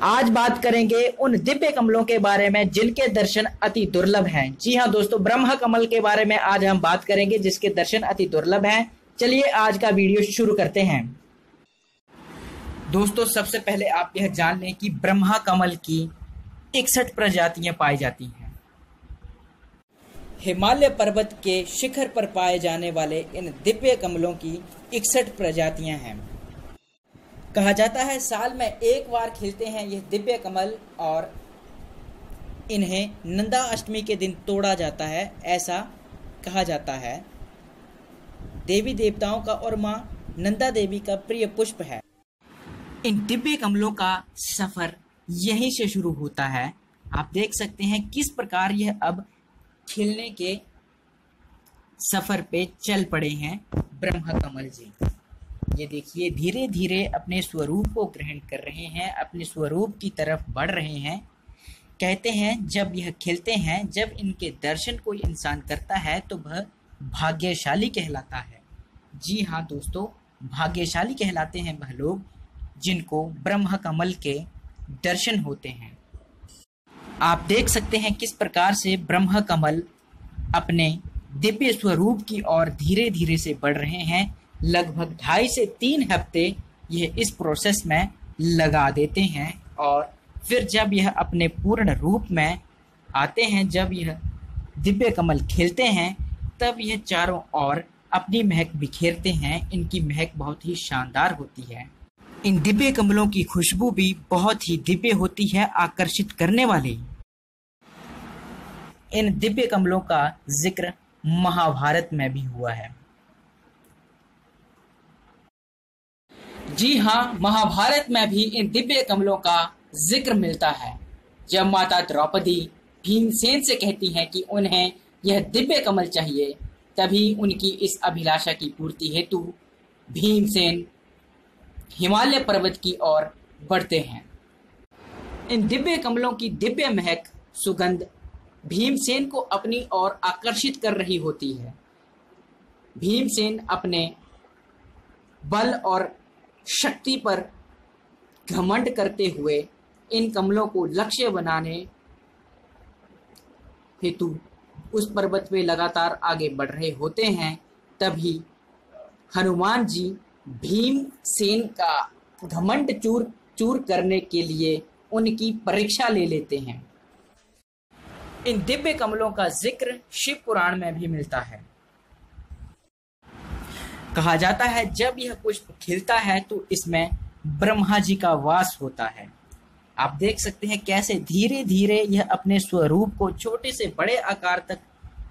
आज बात करेंगे उन दिव्य कमलों के बारे में जिनके दर्शन अति दुर्लभ हैं। जी हाँ दोस्तों, ब्रह्म कमल के बारे में आज हम बात करेंगे जिसके दर्शन अति दुर्लभ हैं। चलिए आज का वीडियो शुरू करते हैं। दोस्तों सबसे पहले आप यह जान लें कि ब्रह्म कमल की 61 प्रजातियां पाई जाती हैं। हिमालय पर्वत के शिखर पर पाए जाने वाले इन दिव्य कमलों की 61 प्रजातियां हैं। कहा जाता है साल में एक बार खिलते हैं यह दिव्य कमल और इन्हें नंदा अष्टमी के दिन तोड़ा जाता है, ऐसा कहा जाता है। देवी देवताओं का और मां नंदा देवी का प्रिय पुष्प है। इन दिव्य कमलों का सफर यहीं से शुरू होता है। आप देख सकते हैं किस प्रकार यह अब खिलने के सफर पे चल पड़े हैं ब्रह्म कमल जी। ये देखिए धीरे धीरे अपने स्वरूप को ग्रहण कर रहे हैं, अपने स्वरूप की तरफ बढ़ रहे हैं। कहते हैं जब यह खिलते हैं, जब इनके दर्शन कोई इंसान करता है तो वह भाग्यशाली कहलाता है। जी हाँ दोस्तों, भाग्यशाली कहलाते हैं वह लोग जिनको ब्रह्म कमल के दर्शन होते हैं। आप देख सकते हैं किस प्रकार से ब्रह्म कमल अपने दिव्य स्वरूप की ओर धीरे धीरे से बढ़ रहे हैं। लगभग 2.5 से 3 हफ्ते यह इस प्रोसेस में लगा देते हैं और फिर जब यह अपने पूर्ण रूप में आते हैं, जब यह दिव्य कमल खिलते हैं, तब यह चारों ओर अपनी महक बिखेरते हैं। इनकी महक बहुत ही शानदार होती है। इन दिव्य कमलों की खुशबू भी बहुत ही दिव्य होती है, आकर्षित करने वाली। इन दिव्य कमलों का जिक्र महाभारत में भी हुआ है। जी हाँ, महाभारत में भी इन दिव्य कमलों का जिक्र मिलता है। जब माता द्रौपदी भीमसेन से कहती हैं कि उन्हें यह दिव्य कमल चाहिए, तभी उनकी इस अभिलाषा की पूर्ति हेतु भीमसेन हिमालय पर्वत की ओर बढ़ते हैं। इन दिव्य कमलों की दिव्य महक, सुगंध भीमसेन को अपनी ओर आकर्षित कर रही होती है। भीमसेन अपने बल और शक्ति पर घमंड करते हुए इन कमलों को लक्ष्य बनाने हेतु उस पर्वत पे लगातार आगे बढ़ रहे होते हैं। तभी हनुमान जी भीमसेन का घमंड चूर चूर करने के लिए उनकी परीक्षा ले लेते हैं। इन दिव्य कमलों का जिक्र शिव पुराण में भी मिलता है। कहा जाता है जब यह पुष्प खिलता है तो इसमें ब्रह्मा जी का वास होता है। आप देख सकते हैं कैसे धीरे धीरे यह अपने स्वरूप को छोटे से बड़े आकार तक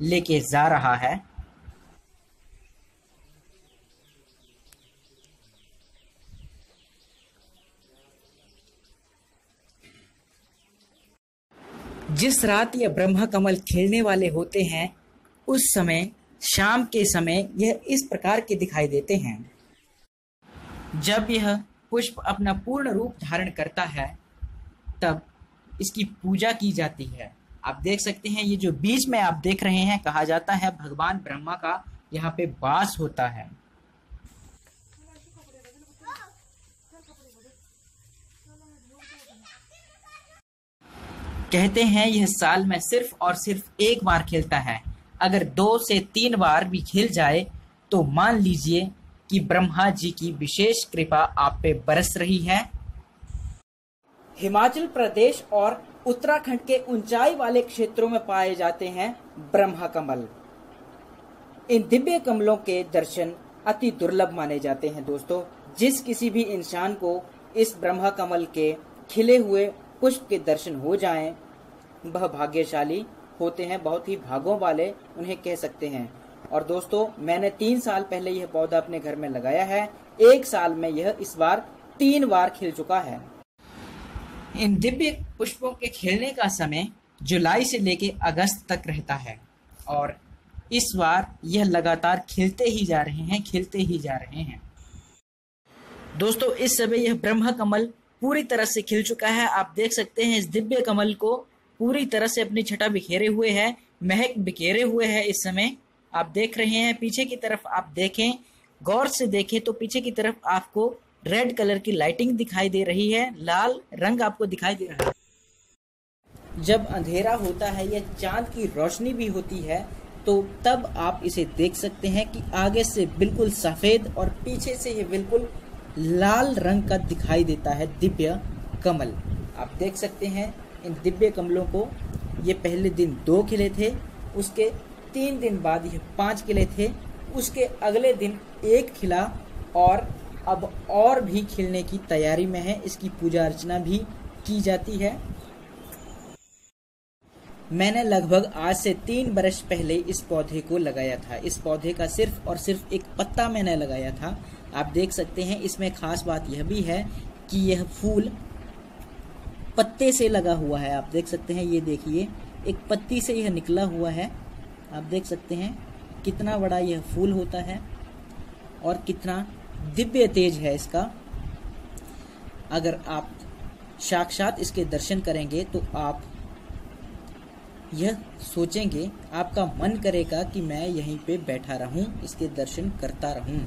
लेके जा रहा है। जिस रात यह ब्रह्म कमल खिलने वाले होते हैं, उस समय शाम के समय यह इस प्रकार के दिखाई देते हैं। जब यह पुष्प अपना पूर्ण रूप धारण करता है, तब इसकी पूजा की जाती है। आप देख सकते हैं ये जो बीच में आप देख रहे हैं, कहा जाता है भगवान ब्रह्मा का यहाँ पे वास होता है। कहते हैं यह साल में सिर्फ और सिर्फ एक बार खिलता है। अगर 2 से 3 बार भी खिल जाए तो मान लीजिए कि ब्रह्मा जी की विशेष कृपा आप पे बरस रही है। हिमाचल प्रदेश और उत्तराखंड के ऊंचाई वाले क्षेत्रों में पाए जाते हैं ब्रह्म कमल। इन दिव्य कमलों के दर्शन अति दुर्लभ माने जाते हैं। दोस्तों, जिस किसी भी इंसान को इस ब्रह्म कमल के खिले हुए पुष्प के दर्शन हो जाएं, वह भाग्यशाली होते हैं, बहुत ही भागों वाले उन्हें कह सकते हैं। और दोस्तों, मैंने 3 साल पहले यह पौधा अपने घर में लगाया है। 1 साल में यह इस बार 3 बार खिल चुका है। इन दिव्य पुष्पों के खिलने का समय जुलाई से लेके अगस्त तक रहता है और इस बार यह लगातार खिलते ही जा रहे हैं, खिलते ही जा रहे हैं। दोस्तों, इस समय यह ब्रह्म कमल पूरी तरह से खिल चुका है। आप देख सकते हैं इस दिव्य कमल को पूरी तरह से अपनी छटा बिखेरे हुए है, महक बिखेरे हुए है। इस समय आप देख रहे हैं पीछे की तरफ, आप देखें, गौर से देखें तो पीछे की तरफ आपको रेड कलर की लाइटिंग दिखाई दे रही है, लाल रंग आपको दिखाई दे रहा है। जब अंधेरा होता है या चांद की रोशनी भी होती है तो तब आप इसे देख सकते हैं कि आगे से बिल्कुल सफ़ेद और पीछे से ये बिल्कुल लाल रंग का दिखाई देता है दिव्य कमल। आप देख सकते हैं इन दिव्य कमलों को। ये पहले दिन 2 खिले थे, उसके 3 दिन बाद ये 5 खिले थे, उसके अगले दिन 1 खिला और अब और भी खिलने की तैयारी में है। इसकी पूजा अर्चना भी की जाती है। मैंने लगभग आज से 3 वर्ष पहले इस पौधे को लगाया था। इस पौधे का सिर्फ और सिर्फ एक पत्ता मैंने लगाया था। आप देख सकते हैं इसमें खास बात यह भी है कि यह फूल पत्ते से लगा हुआ है। आप देख सकते हैं, ये देखिए एक पत्ती से यह निकला हुआ है। आप देख सकते हैं कितना बड़ा यह फूल होता है और कितना दिव्य तेज है इसका। अगर आप साक्षात इसके दर्शन करेंगे तो आप यह सोचेंगे, आपका मन करेगा कि मैं यहीं पे बैठा रहूं, इसके दर्शन करता रहूं।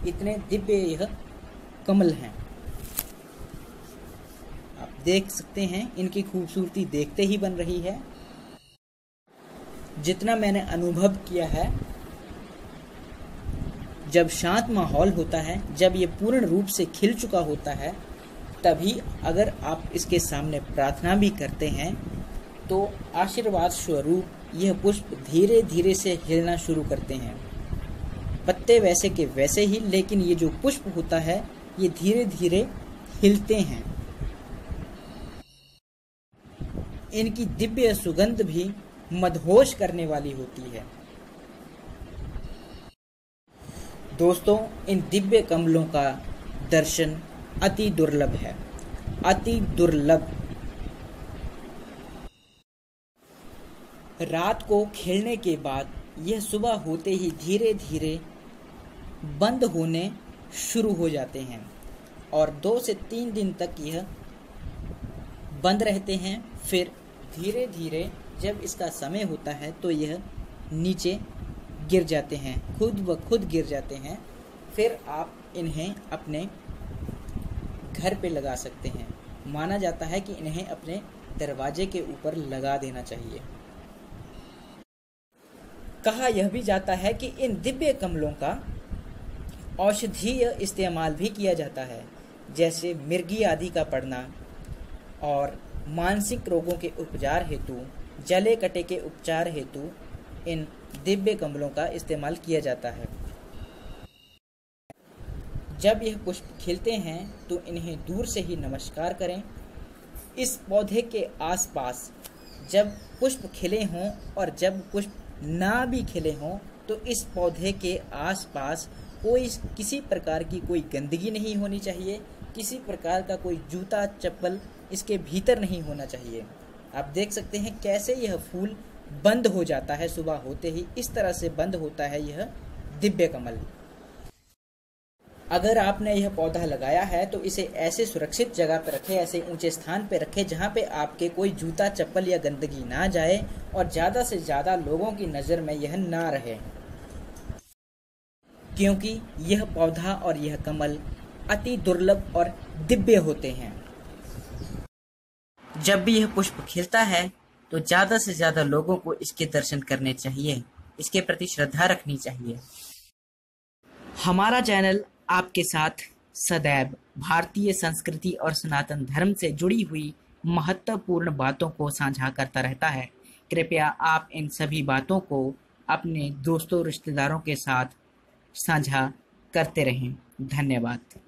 इतने दिव्य यह कमल हैं। आप देख सकते हैं इनकी खूबसूरती देखते ही बन रही है। जितना मैंने अनुभव किया है, जब शांत माहौल होता है, जब ये पूर्ण रूप से खिल चुका होता है, तभी अगर आप इसके सामने प्रार्थना भी करते हैं तो आशीर्वाद स्वरूप यह पुष्प धीरे धीरे से हिलना शुरू करते हैं। पत्ते वैसे के वैसे ही, लेकिन ये जो पुष्प होता है ये धीरे धीरे हिलते हैं। इनकी दिव्य सुगंध भी मदहोश करने वाली होती है। दोस्तों, इन दिव्य कमलों का दर्शन अति दुर्लभ है, अति दुर्लभ। रात को खिलने के बाद यह सुबह होते ही धीरे धीरे बंद होने शुरू हो जाते हैं और 2 से 3 दिन तक यह बंद रहते हैं। फिर धीरे धीरे जब इसका समय होता है तो यह नीचे गिर जाते हैं, खुद ब खुद गिर जाते हैं। फिर आप इन्हें अपने घर पे लगा सकते हैं। माना जाता है कि इन्हें अपने दरवाजे के ऊपर लगा देना चाहिए। कहा यह भी जाता है कि इन दिव्य कमलों का औषधीय इस्तेमाल भी किया जाता है, जैसे मिर्गी आदि का पड़ना और मानसिक रोगों के उपचार हेतु, जले कटे के उपचार हेतु इन दिव्य कमलों का इस्तेमाल किया जाता है। जब यह पुष्प खिलते हैं तो इन्हें दूर से ही नमस्कार करें। इस पौधे के आसपास जब पुष्प खिले हों और जब पुष्प ना भी खिले हों तो इस पौधे के आसपास किसी प्रकार की कोई गंदगी नहीं होनी चाहिए, किसी प्रकार का कोई जूता चप्पल इसके भीतर नहीं होना चाहिए। आप देख सकते हैं कैसे यह फूल बंद हो जाता है सुबह होते ही। इस तरह से बंद होता है यह दिव्य कमल। अगर आपने यह पौधा लगाया है तो इसे ऐसे सुरक्षित जगह पर रखें, ऐसे ऊंचे स्थान पर रखें जहां पे आपके कोई जूता चप्पल या गंदगी ना जाए और ज़्यादा से ज़्यादा लोगों की नज़र में यह ना रहे, क्योंकि यह पौधा और यह कमल अति दुर्लभ और दिव्य होते हैं। जब भी यह पुष्प खिलता है तो ज़्यादा से ज़्यादा लोगों को इसके दर्शन करने चाहिए, इसके प्रति श्रद्धा रखनी चाहिए। हमारा चैनल आपके साथ सदैव भारतीय संस्कृति और सनातन धर्म से जुड़ी हुई महत्वपूर्ण बातों को साझा करता रहता है। कृपया आप इन सभी बातों को अपने दोस्तों रिश्तेदारों के साथ साझा करते रहें। धन्यवाद।